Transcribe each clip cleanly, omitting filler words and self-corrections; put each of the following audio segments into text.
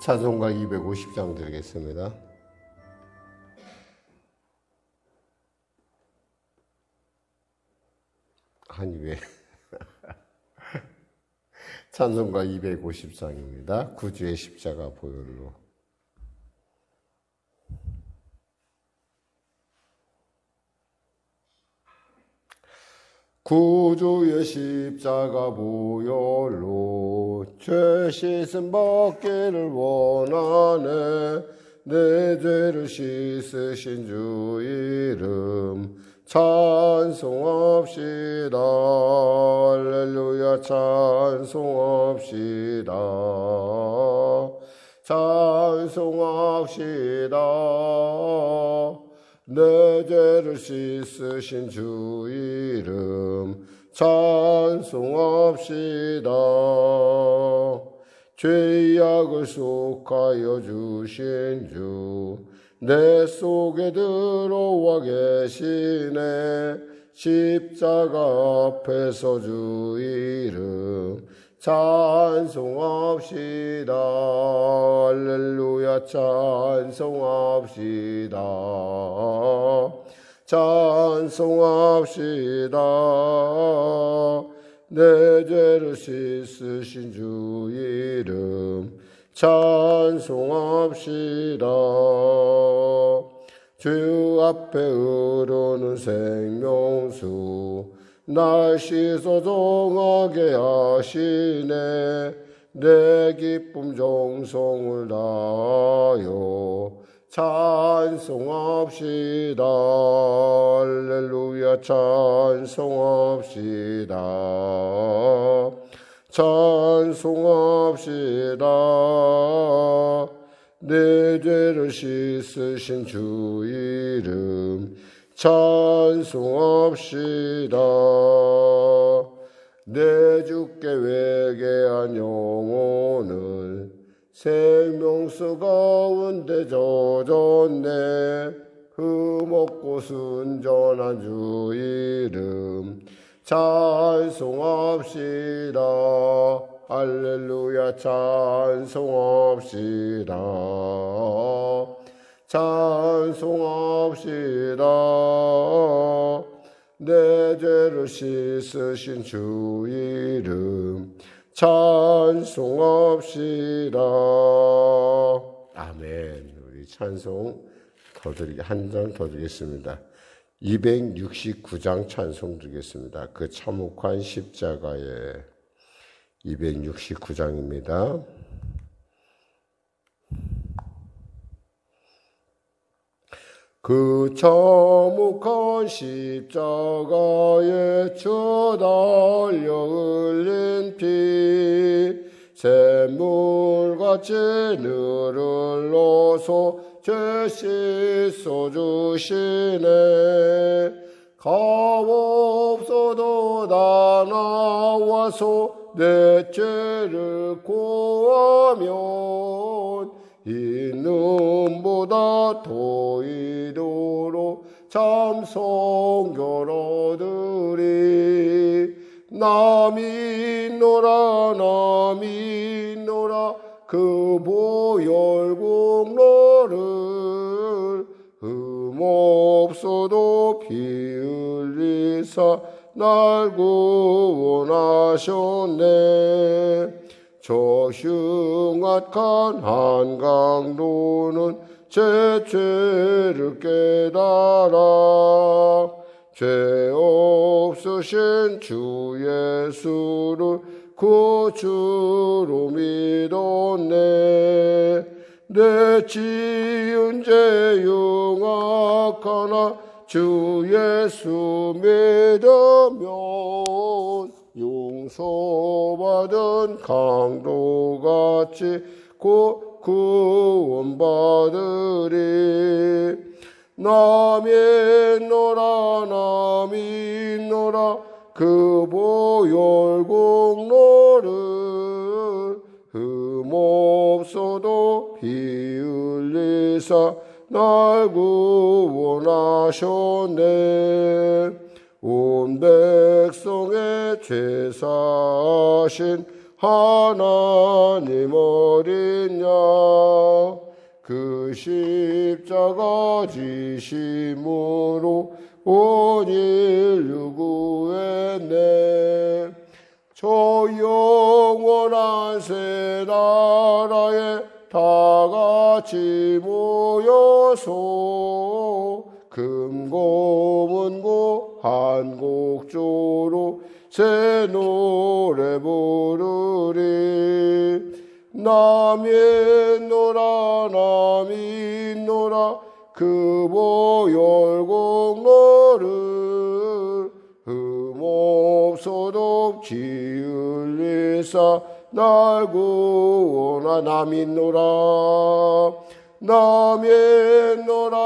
찬송가 250장 드리겠습니다. 아니 왜 찬송가 250장입니다. 구주의 십자가 보혈로. 구주의 십자가 보혈로 죄 씻음 받기를 원하네. 내 죄를 씻으신 주 이름 찬송합시다. 할렐루야 찬송합시다. 찬송합시다. 내 죄를 씻으신 주 이름 찬송합시다. 죄악을 속하여 주신 주 내 속에 들어와 계시네. 십자가 앞에서 주 이름 찬송합시다. 할렐루야 찬송합시다. 찬송합시다. 내 죄를 씻으신 주 이름 찬송합시다. 주 앞에 흐르는 생명수 날 씻어 정하게 하시네. 내 기쁨 정성을 다하여 찬송합시다. 할렐루야 찬송합시다. 찬송합시다. 내 죄를 씻으신 주 이름 찬송합시다. 내 주께 회개한 영혼을 생명수 가운데 젖었네. 흠없고 순전한 주 이름 찬송합시다. 할렐루야 찬송합시다. 찬송합시다. 내 죄를 씻으신 주 이름 찬송합시다. 아멘. 우리 찬송 더 드리게 한 장 더 드리겠습니다. 269장 찬송 드리겠습니다. 그 참혹한 십자가에 269장입니다. 그 참혹한 십자가에 주 달려 흘린 피 샘물같이 늘을 넣어서 죄 씻어 주시네. 값없어도 다 나와서 내 죄를 고하면 이 눈보다 더 이도록 참 성결 얻으리. 남이 있노라 그 보혈 공로를 흠없어도 피 흘리사 날 구원하셨네. 저 흉악한 한강로는 제 죄를 깨달아 죄 없으신 주 예수를 구주로 믿었네. 내 지은 죄 흉악하나 주 예수 믿으면 용서받은 강도같이 곧 구원받으리. 남이 있노라 그 보혈 공로를 흠없어도 피 흘리사 날 구원하셨네. 온 백성의 죄 사신 하나님 어린 양 그 십자가 지심으로 온 인류 구했네. 저 영원한 새 나라에 다 같이 모여서 금고문고 한 곡조로 새 노래 부르리. 남인노라 남인노라 그 보혈공로를 흠없어도 지을리사 날 구원하. 남인노라 남인노라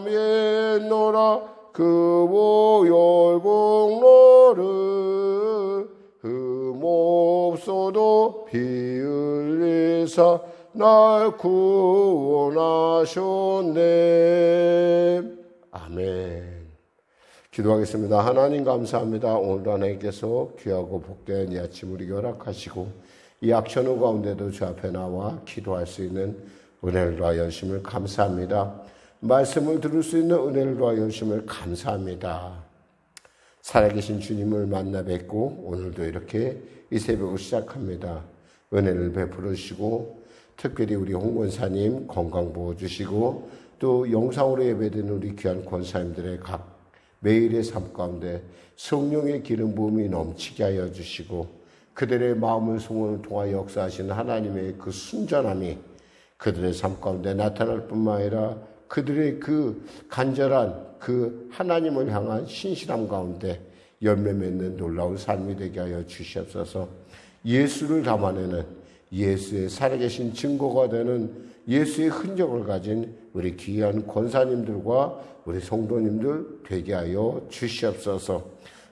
남인노라 그 보혈공로를 흠없어도 피 흘리사 날 구원하셨네. 아멘. 기도하겠습니다. 하나님 감사합니다. 오늘도 하나님께서 귀하고 복된 이 아침 우리에게 허락하시고 이 악천후 가운데도 주 앞에 나와 기도할 수 있는 은혜와 열심을 감사합니다. 말씀을 들을 수 있는 은혜와 열심을 감사합니다. 살아계신 주님을 만나 뵙고 오늘도 이렇게 이 새벽을 시작합니다. 은혜를 베풀어 주시고 특별히 우리 홍 권사님 건강 보호 주시고 또 영상으로 예배드리는 우리 귀한 권사님들의 각 매일의 삶 가운데 성령의 기름 부음이 넘치게 하여 주시고 그들의 마음을 소원을 통하여 역사하시는 하나님의 그 순전함이 그들의 삶 가운데 나타날 뿐만 아니라 그들의 그 간절한 그 하나님을 향한 신실함 가운데 열매 맺는 놀라운 삶이 되게 하여 주시옵소서. 예수를 담아내는 예수의 살아계신 증거가 되는 예수의 흔적을 가진 우리 귀한 권사님들과 우리 성도님들 되게 하여 주시옵소서.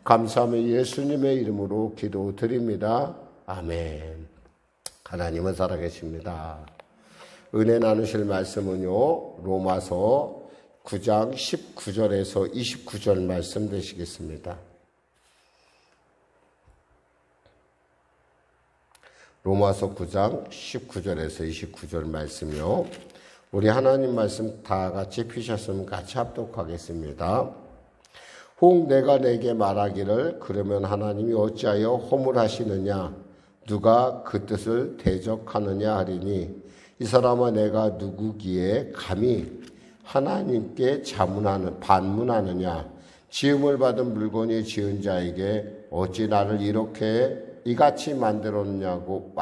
감사하며 예수님의 이름으로 기도드립니다. 아멘. 하나님은 살아계십니다. 은혜 나누실 말씀은요, 로마서 9장 19절에서 29절 말씀 되시겠습니다. 로마서 9장 19절에서 29절 말씀이요. 우리 하나님 말씀 다 같이 피셨으면 같이 합독하겠습니다. 혹 내가 내게 말하기를 그러면 하나님이 어찌하여 허물하시느냐 누가 그 뜻을 대적하느냐 하리니 이 사람아 내가 누구기에 감히 하나님께 반문하느냐 지음을 받은 물건이 지은 자에게 어찌 나를 이렇게 이같이 만들었느냐고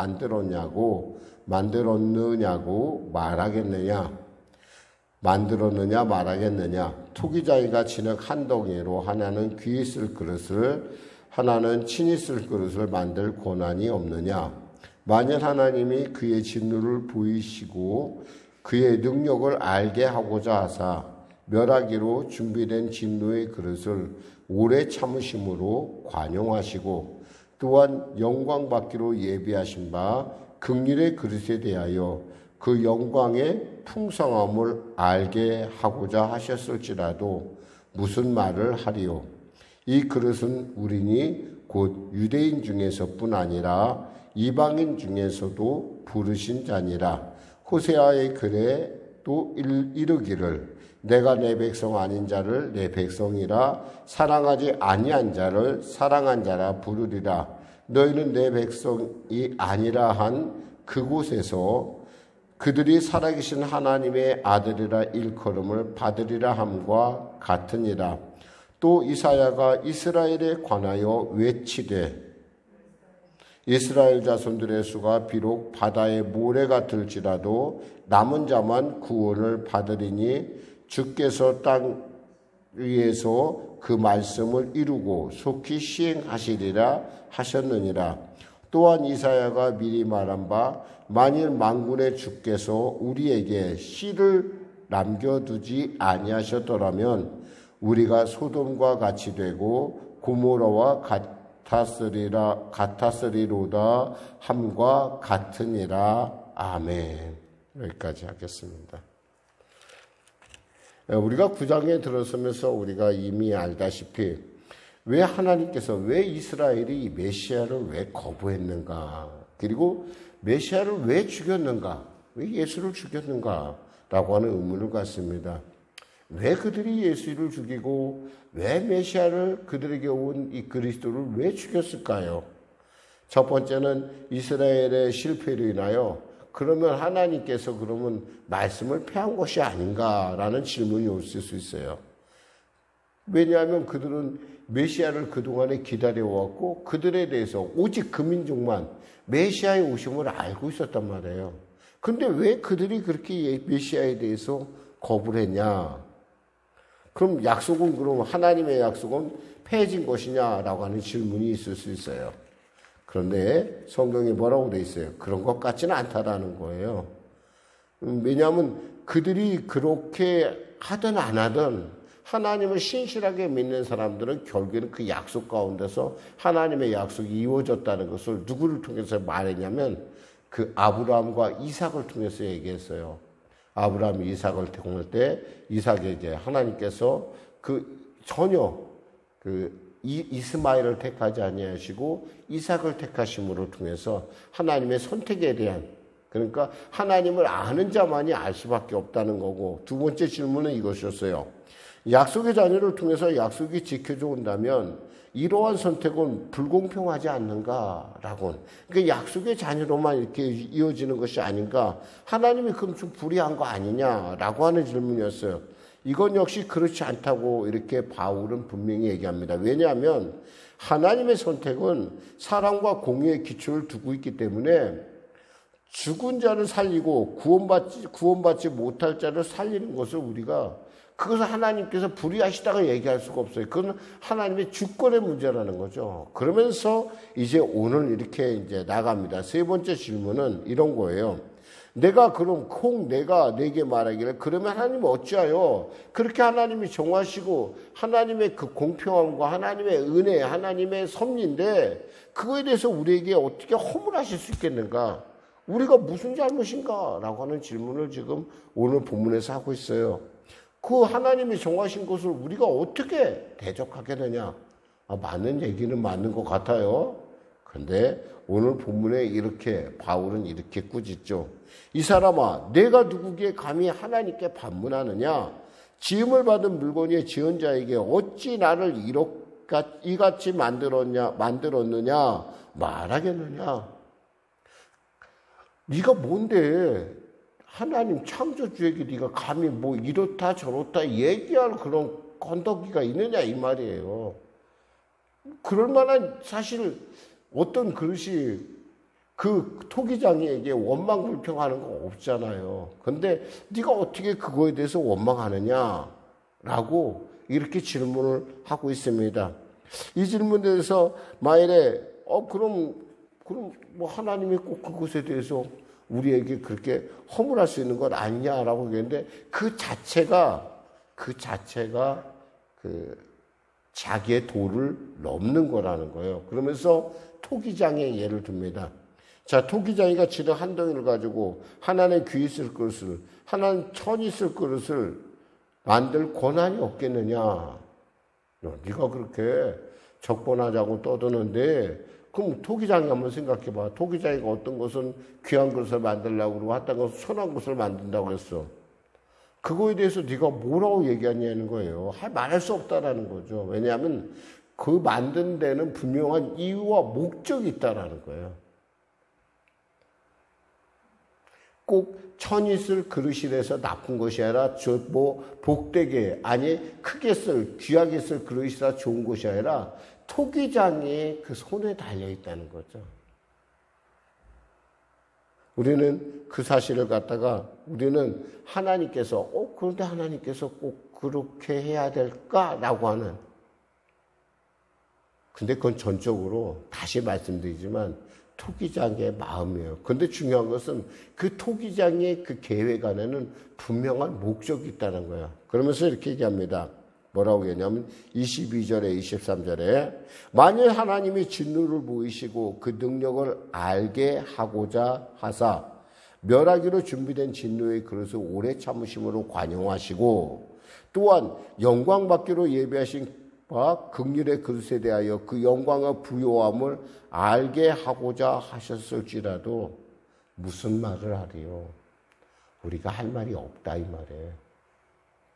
말하겠느냐 토기장이가 진흙 한 덩이로 하나는 귀히 쓸 그릇을 하나는 친히 쓸 그릇을 만들 권한이 없느냐. 만일 하나님이 그의 진노를 보이시고 그의 능력을 알게 하고자 하사 멸하기로 준비된 진노의 그릇을 오래 참으심으로 관용하시고 또한 영광 받기로 예비하신 바 긍휼의 그릇에 대하여 그 영광의 풍성함을 알게 하고자 하셨을지라도 무슨 말을 하리요. 이 그릇은 우리니 곧 유대인 중에서뿐 아니라 이방인 중에서도 부르신 자니라. 호세아의 글에 또 이르기를 내가 내 백성 아닌 자를 내 백성이라 사랑하지 아니한 자를 사랑한 자라 부르리라. 너희는 내 백성이 아니라 한 그곳에서 그들이 살아계신 하나님의 아들이라 일컬음을 받으리라 함과 같으니라. 또 이사야가 이스라엘에 관하여 외치되 이스라엘 자손들의 수가 비록 바다의 모래 같을지라도 남은 자만 구원을 받으리니 주께서 땅 위에서 그 말씀을 이루고 속히 시행하시리라 하셨느니라. 또한 이사야가 미리 말한 바 만일 만군의 주께서 우리에게 씨를 남겨두지 아니하셨더라면 우리가 소돔과 같이 되고 고모라와 같았으리로다 함과 같으니라. 아멘. 여기까지 하겠습니다. 우리가 9장에 들어서면서 우리가 이미 알다시피 왜 하나님께서 왜 이스라엘이 메시아를 왜 거부했는가? 그리고 메시아를 왜 죽였는가? 왜 예수를 죽였는가? 라고 하는 의문을 갖습니다. 왜 그들이 예수를 죽이고 왜 메시아를 그들에게 온 이 그리스도를 왜 죽였을까요? 첫 번째는 이스라엘의 실패로 인하여 그러면 하나님께서 그러면 말씀을 폐한 것이 아닌가라는 질문이 있을 수 있어요. 왜냐하면 그들은 메시아를 그동안에 기다려왔고 그들에 대해서 오직 그 민족만 메시아의 오심을 알고 있었단 말이에요. 근데 왜 그들이 그렇게 메시아에 대해서 거부를 했냐? 그럼 약속은 그럼 하나님의 약속은 폐해진 것이냐라고 하는 질문이 있을 수 있어요. 그런데 성경에 뭐라고 돼 있어요? 그런 것 같지는 않다라는 거예요. 왜냐하면 그들이 그렇게 하든 안 하든 하나님을 신실하게 믿는 사람들은 결국에는 그 약속 가운데서 하나님의 약속이 이루어졌다는 것을 누구를 통해서 말했냐면 그 아브라함과 이삭을 통해서 얘기했어요. 아브라함이 이삭을 통할 때 이삭에게 하나님께서 전혀 이스마엘을 택하지 아니하시고 이삭을 택하심으로 통해서 하나님의 선택에 대한, 그러니까 하나님을 아는 자만이 알 수밖에 없다는 거고, 두 번째 질문은 이것이었어요. 약속의 자녀를 통해서 약속이 지켜져 온다면 이러한 선택은 불공평하지 않는가라고. 그러니까 약속의 자녀로만 이렇게 이어지는 것이 아닌가. 하나님이 그럼 좀 불의한 거 아니냐라고 하는 질문이었어요. 이건 역시 그렇지 않다고 이렇게 바울은 분명히 얘기합니다. 왜냐하면 하나님의 선택은 사랑과 공의의 기초를 두고 있기 때문에 죽은 자를 살리고 구원받지 못할 자를 살리는 것을 우리가, 그것을 하나님께서 불의하시다가 얘기할 수가 없어요. 그건 하나님의 주권의 문제라는 거죠. 그러면서 이제 오늘 이렇게 이제 나갑니다. 세 번째 질문은 이런 거예요. 내가 내게 말하기를 그러면 하나님은 어찌하여 그렇게 하나님이 정하시고 하나님의 그 공평함과 하나님의 은혜, 하나님의 섭리인데 그거에 대해서 우리에게 어떻게 허물하실 수 있겠는가? 우리가 무슨 잘못인가? 라고 하는 질문을 지금 오늘 본문에서 하고 있어요. 그 하나님이 정하신 것을 우리가 어떻게 대적하겠느냐? 맞는 얘기는 맞는 것 같아요. 그런데 오늘 본문에 이렇게 바울은 이렇게 꾸짖죠. 이 사람아, 내가 누구기에 감히 하나님께 반문하느냐? 지음을 받은 물건의 지은 자에게 어찌 나를 이같이 만들었느냐 말하겠느냐? 네가 뭔데 하나님 창조주에게 네가 감히 뭐 이렇다 저렇다 얘기할 그런 건더기가 있느냐 이 말이에요. 그럴 만한 사실 어떤 그릇이 그 토기장이에게 원망 불평하는 거 없잖아요. 근데 네가 어떻게 그거에 대해서 원망하느냐라고 이렇게 질문을 하고 있습니다. 이 질문에 대해서 만일에 그럼 뭐 하나님이 꼭 그것에 대해서 우리에게 그렇게 허물할 수 있는 것 아니냐라고 얘기했는데 그 자체가 자기의 도를 넘는 거라는 거예요. 그러면서 토기장의 예를 듭니다. 자, 토기장이가 지는 한 덩이를 가지고 하나님의 귀에 쓸 그릇을, 하나님 천이 쓸 그릇을 만들 권한이 없겠느냐? 네가 그렇게 적본하자고 떠드는데 그럼 토기장이 한번 생각해봐. 토기장이가 어떤 것은 귀한 것을 만들려고 그러고 어떤 것은 선한 것을 만든다고 했어. 그거에 대해서 네가 뭐라고 얘기하냐는 거예요. 말할 수 없다라는 거죠. 왜냐하면 그 만든 데는 분명한 이유와 목적이 있다라는 거예요. 꼭 천이 쓸 그릇이라서 나쁜 것이 아니라 복되게 크게 귀하게 쓸 그릇이라 좋은 것이 아니라 토기장이 그 손에 달려 있다는 거죠. 우리는 그 사실을 갖다가 우리는 하나님께서 그런데 하나님께서 꼭 그렇게 해야 될까라고 하는, 근데 그건 전적으로 다시 말씀드리지만 토기장의 마음이에요. 근데 중요한 것은 그 토기장의 그 계획 안에는 분명한 목적이 있다는 거예요. 그러면서 이렇게 얘기합니다. 뭐라고 얘기하냐면 22절에 23절에 만일 하나님이 진노를 보이시고 그 능력을 알게 하고자 하사 멸하기로 준비된 진노의 그릇을 오래 참으심으로 관용하시고 또한 영광받기로 예비하신 긍휼의 그릇에 대하여 그 영광의 부요함을 알게 하고자 하셨을지라도 무슨 말을 하리요? 우리가 할 말이 없다 이 말이에요.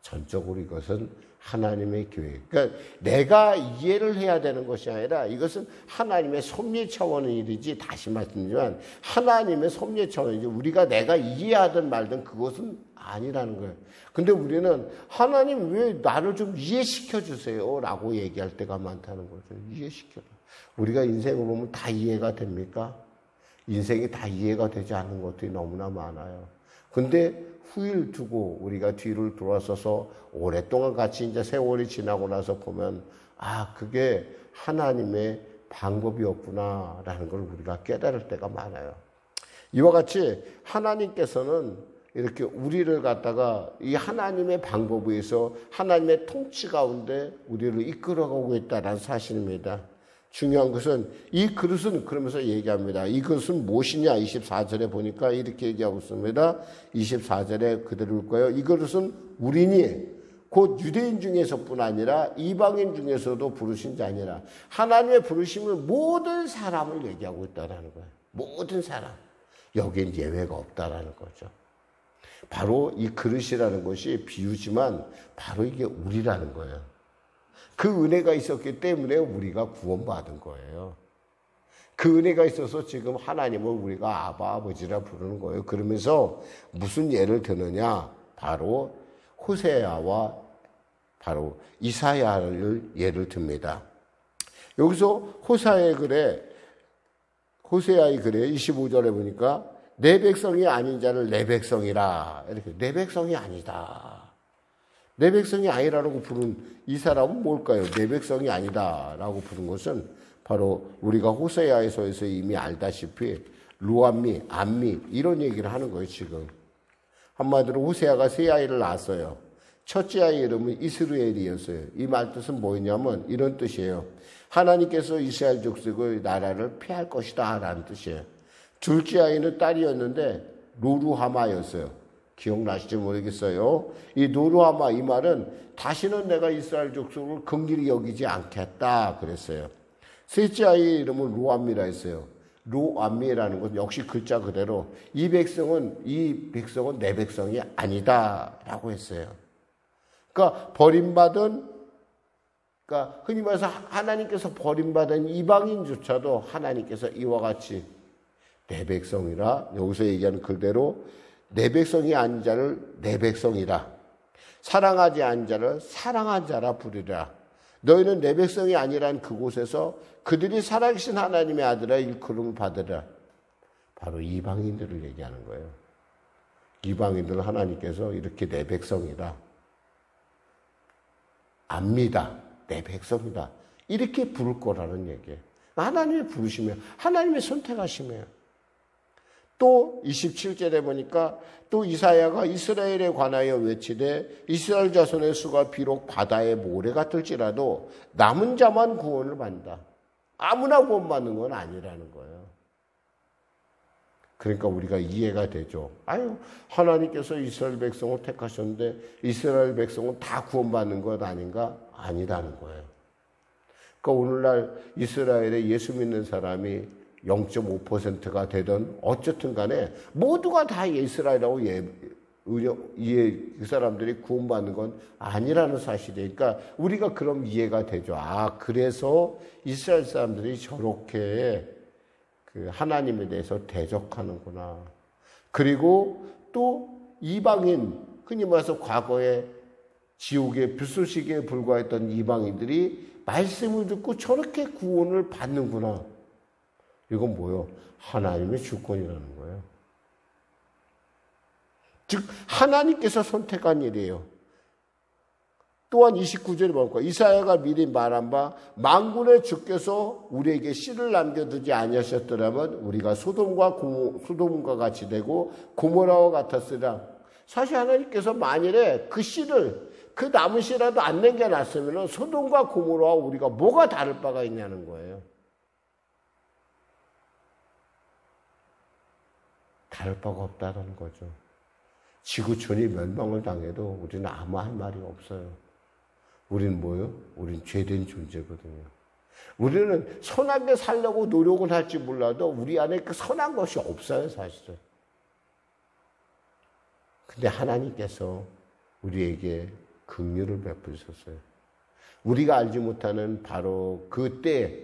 전적으로 이것은 하나님의 교회. 그러니까 내가 이해를 해야 되는 것이 아니라 이것은 하나님의 섭리 차원의 일이지, 다시 말씀드리지만 하나님의 섭리 차원이지 우리가 내가 이해하든 말든 그것은 아니라는 거예요. 근데 우리는 하나님 왜 나를 좀 이해시켜 주세요 라고 얘기할 때가 많다는 거죠. 이해시켜라. 우리가 인생을 보면 다 이해가 됩니까? 인생이 다 이해가 되지 않는 것들이 너무나 많아요. 근데 후일 두고 우리가 뒤를 돌아서서 오랫동안 같이 이제 세월이 지나고 나서 보면 그게 하나님의 방법이었구나라는 걸 우리가 깨달을 때가 많아요. 이와 같이 하나님께서는 이렇게 우리를 갖다가 이 하나님의 방법에 의해서 하나님의 통치 가운데 우리를 이끌어가고 있다는 사실입니다. 중요한 것은 이 그릇은 그러면서 얘기합니다. 이 그릇은 무엇이냐? 24절에 보니까 이렇게 얘기하고 있습니다. 24절에 그대로 읽고요. 이 그릇은 우리니 곧 유대인 중에서뿐 아니라 이방인 중에서도 부르신 자니라. 하나님의 부르심을 모든 사람을 얘기하고 있다는 거예요. 모든 사람. 여기엔 예외가 없다라는 거죠. 바로 이 그릇이라는 것이 비유지만 바로 이게 우리라는 거예요. 그 은혜가 있었기 때문에 우리가 구원받은 거예요. 그 은혜가 있어서 지금 하나님을 우리가 아바 아버지라 부르는 거예요. 그러면서 무슨 예를 드느냐? 바로 호세아와 바로 이사야를 예를 듭니다. 여기서 호세아의 글에 25절에 보니까 내 백성이 아닌 자를 내 백성이라. 이렇게 내 백성이 아니다. 내 백성이 아니라고 부른 이 사람은 뭘까요? 내 백성이 아니다라고 부른 것은 바로 우리가 호세아에서에서 이미 알다시피 루암미, 암미 이런 얘기를 하는 거예요. 지금 한마디로 호세아가 세 아이를 낳았어요. 첫째 아이 이름은 이스라엘이었어요. 이 말 뜻은 뭐였냐면 이런 뜻이에요. 하나님께서 이스라엘 족속의 나라를 피할 것이다 라는 뜻이에요. 둘째 아이는 딸이었는데 로루하마였어요. 기억나실지 모르겠어요. 이 노루하마 이 말은 다시는 내가 이스라엘 족속을 긍휼히 여기지 않겠다 그랬어요. 셋째 아이의 이름은 로암미라 했어요. 로암미라는 건 역시 글자 그대로 이 백성은 내 백성이 아니다라고 했어요. 그러니까 그러니까 흔히 말해서 하나님께서 버림받은 이방인조차도 하나님께서 이와 같이 내 백성이라, 여기서 얘기하는 그대로 내 백성이 아닌 자를 내 백성이라, 사랑하지 않은 자를 사랑한 자라 부르라. 너희는 내 백성이 아니란 그곳에서 그들이 살아계신 하나님의 아들아 일컬음을 받으라. 바로 이방인들을 얘기하는 거예요. 이방인들을 하나님께서 이렇게 내 백성이라, 압니다, 내 백성이다, 이렇게 부를 거라는 얘기예요. 하나님의 부르시며 하나님의 선택하시며. 또 27절에 보니까 또 이사야가 이스라엘에 관하여 외치되 이스라엘 자손의 수가 비록 바다의 모래 같을지라도 남은 자만 구원을 받는다. 아무나 구원받는 건 아니라는 거예요. 그러니까 우리가 이해가 되죠. 하나님께서 이스라엘 백성을 택하셨는데 이스라엘 백성은 다 구원받는 것 아닌가? 아니라는 거예요. 그러니까 오늘날 이스라엘에 예수 믿는 사람이 0.5%가 되든 어쨌든 간에 모두가 다 이스라엘이라고 그 사람들이 구원받는 건 아니라는 사실이에요. 그러니까 우리가 그럼 이해가 되죠. 그래서 이스라엘 사람들이 저렇게 그 하나님에 대해서 대적하는구나. 그리고 또 이방인, 흔히 말해서 과거에 지옥의 불쏘시개에 불과했던 이방인들이 말씀을 듣고 저렇게 구원을 받는구나. 이건 뭐예요? 하나님의 주권이라는 거예요. 즉 하나님께서 선택한 일이에요. 또한 29절에 보니까 이사야가 미리 말한 바 만군의 주께서 우리에게 씨를 남겨두지 아니하셨더라면 우리가 소돔과 같이 되고 고모라와 같았으리라. 사실 하나님께서 만일에 그 씨를, 그 남은 씨라도 안 남겨놨으면 소돔과 고모라와 우리가 뭐가 다를 바가 있냐는 거예요. 다를 바가 없다는 거죠. 지구촌이 멸망을 당해도 우리는 아무 할 말이 없어요. 우리는 뭐예요? 우린 죄된 존재거든요. 우리는 선하게 살려고 노력을 할지 몰라도 우리 안에 그 선한 것이 없어요, 사실은. 근데 하나님께서 우리에게 긍휼을 베푸셨어요. 우리가 알지 못하는 바로 그때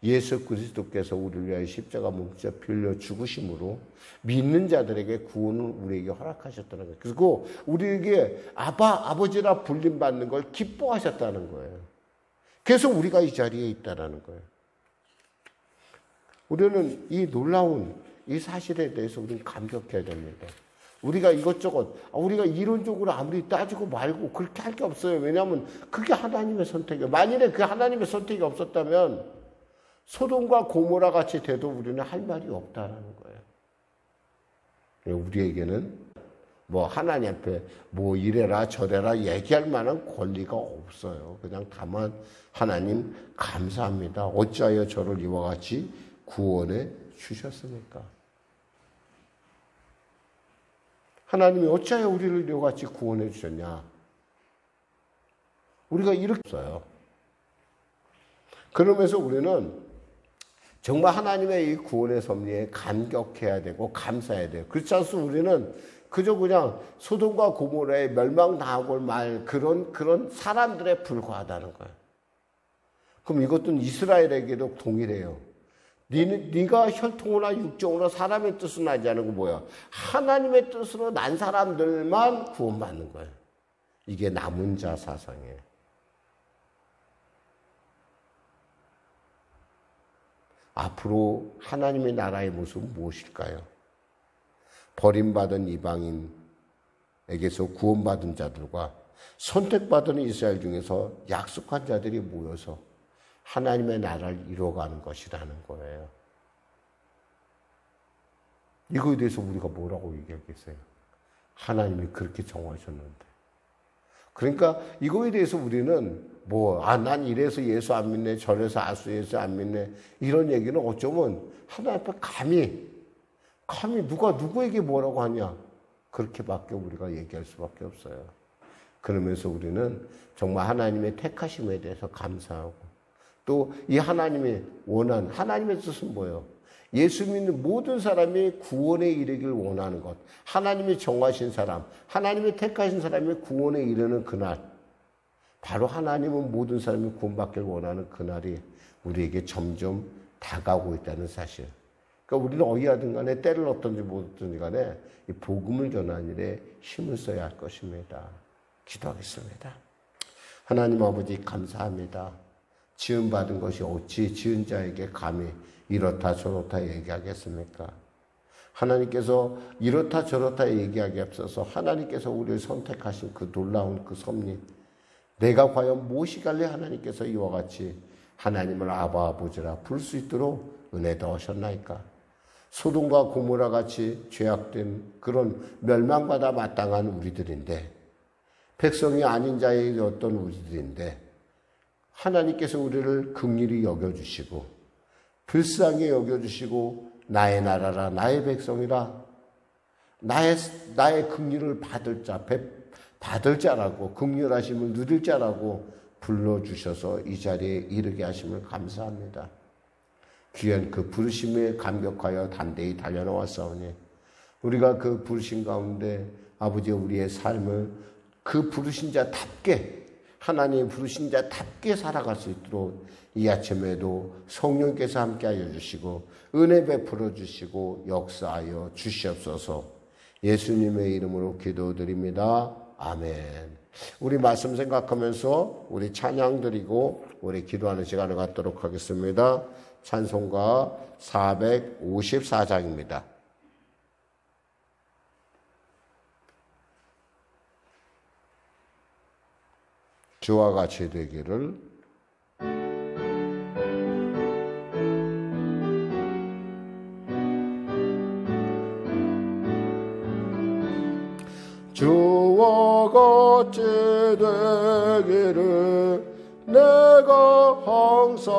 예수 그리스도께서 우리를 위하여 십자가 뭉쳐 빌려 죽으심으로 믿는 자들에게 구원을 우리에게 허락하셨다는 거예요. 그리고 우리에게 아버지라 불림받는 걸 기뻐하셨다는 거예요. 그래서 우리가 이 자리에 있다는 거예요. 우리는 이 놀라운 이 사실에 대해서 우리는 감격해야 됩니다. 우리가 이것저것, 우리가 이론적으로 아무리 따지고 말고 그렇게 할 게 없어요. 왜냐하면 그게 하나님의 선택이에요. 만일에 그 하나님의 선택이 없었다면 소돔과 고모라 같이 돼도 우리는 할 말이 없다라는 거예요. 우리에게는 뭐 하나님 앞에 뭐 이래라 저래라 얘기할 만한 권리가 없어요. 그냥 다만 하나님 감사합니다. 어찌하여 저를 이와 같이 구원해 주셨습니까? 하나님이 어찌하여 우리를 이와 같이 구원해 주셨냐? 우리가 이렇게 없어요. 그러면서 우리는 정말 하나님의 이 구원의 섭리에 감격해야 되고 감사해야 돼요. 그렇지 않습니까? 우리는 그저 그냥 소돔과 고모라에 멸망당하고 말 그런 사람들에 불과하다는 거예요. 그럼 이것도 이스라엘에게도 동일해요. 네가 혈통으로나 육정으로 사람의 뜻으로 나지 않은 거 뭐야? 하나님의 뜻으로 난 사람들만 구원받는 거예요. 이게 남은 자 사상이에요. 앞으로 하나님의 나라의 모습은 무엇일까요? 버림받은 이방인에게서 구원받은 자들과 선택받은 이스라엘 중에서 약속한 자들이 모여서 하나님의 나라를 이루어가는 것이라는 거예요. 이거에 대해서 우리가 뭐라고 얘기하겠어요? 하나님이 그렇게 정하셨는데. 그러니까 이거에 대해서 우리는 난 이래서 예수 안 믿네, 저래서 예수 안 믿네, 이런 얘기는 어쩌면 하나님 앞에 감히 누가 누구에게 뭐라고 하냐, 그렇게밖에 우리가 얘기할 수밖에 없어요. 그러면서 우리는 정말 하나님의 택하심에 대해서 감사하고, 또 이 하나님의 원한, 하나님의 뜻은 뭐예요? 예수 믿는 모든 사람이 구원에 이르길 원하는 것, 하나님이 정하신 사람, 하나님이 택하신 사람이 구원에 이르는 그날, 바로 하나님은 모든 사람이 구원받길 원하는 그날이 우리에게 점점 다가오고 있다는 사실. 그러니까 우리는 어디하든 간에 때를 얻든지 못든지 간에 이 복음을 전하는 일에 힘을 써야 할 것입니다. 기도하겠습니다. 하나님 아버지 감사합니다. 지은받은 것이 어찌 지은 자에게 감히 이렇다 저렇다 얘기하겠습니까? 하나님께서 이렇다 저렇다 얘기하기 앞서서 하나님께서 우리를 선택하신 그 놀라운 그 섭리, 내가 과연 무엇이길래 하나님께서 이와 같이 하나님을 아버지라 부를 수 있도록 은혜 더하셨나이까? 소돔과 고모라 같이 죄악된 그런 멸망받아 마땅한 우리들인데, 백성이 아닌 자였던 우리들인데, 하나님께서 우리를 긍휼히 여겨주시고 불쌍히 여겨주시고 나의 나라라, 나의 백성이라, 나의 긍휼을 받을 자라고, 긍휼하심을 누릴 자라고 불러주셔서 이 자리에 이르게 하심을 감사합니다. 귀한 그 부르심에 감격하여 담대히 달려나왔사오니 우리가 그 부르심 가운데 아버지 우리의 삶을 그 부르신 자답게, 하나님의 부르신 자답게 살아갈 수 있도록 이 아침에도 성령께서 함께하여 주시고 은혜 베풀어 주시고 역사하여 주시옵소서. 예수님의 이름으로 기도드립니다. 아멘. 우리 말씀 생각하면서 우리 찬양 드리고 우리 기도하는 시간을 갖도록 하겠습니다. 찬송가 454장입니다. 주와 같이 되기를. 주와 같이 되기를 내가 항상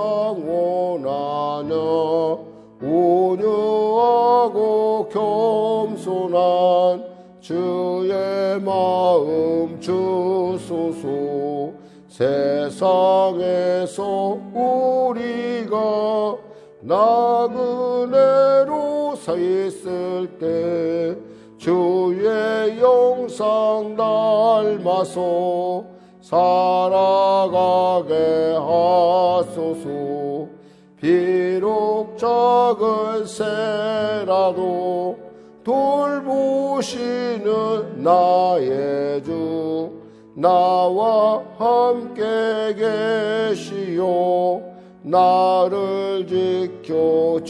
원하며 온유하고 겸손한 주의 마음 주소서. 세상에서 우리가 나그네로 서 있을 때 주의 영상 닮아서 살아가게 하소서. 비록 작은 새라도 돌보시는 나의 주 나와 함께 계시오. 나를 지켜주소서.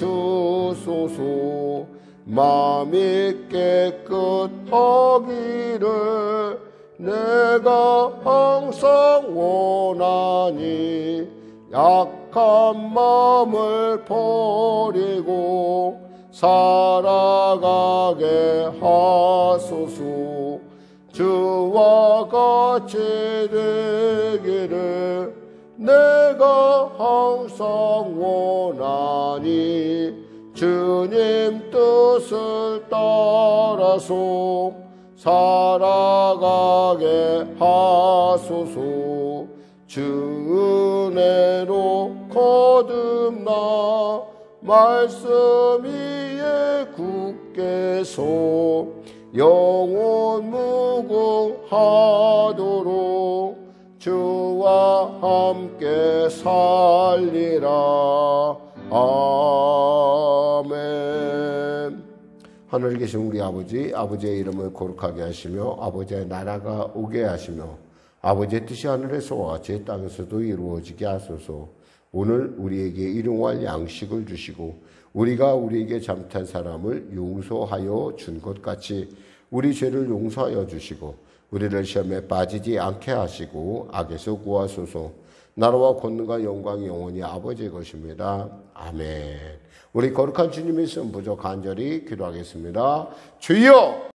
마음이 깨끗하기를 내가 항상 원하니 약한 마음을 버리고 살아가게 하소서. 주와 같이 되기를 내가 항상 원하니 주님 뜻을 따라서 살아가게 하소서. 주 은혜로 거듭나 말씀 위에 굳게 서 영원 무궁하도록 주와 함께 살리라. 아멘. 하늘에 계신 우리 아버지, 아버지의 이름을 거룩하게 하시며 아버지의 나라가 오게 하시며 아버지의 뜻이 하늘에서와 같이 땅에서도 이루어지게 하소서. 오늘 우리에게 일용할 양식을 주시고 우리가 우리에게 잘못한 사람을 용서하여 준 것 같이 우리 죄를 용서하여 주시고 우리를 시험에 빠지지 않게 하시고 악에서 구하소서. 나라와 권능과 영광이 영원히 아버지의 것입니다. 아멘. 우리 거룩한 주님의 이름 부족 간절히 기도하겠습니다. 주여!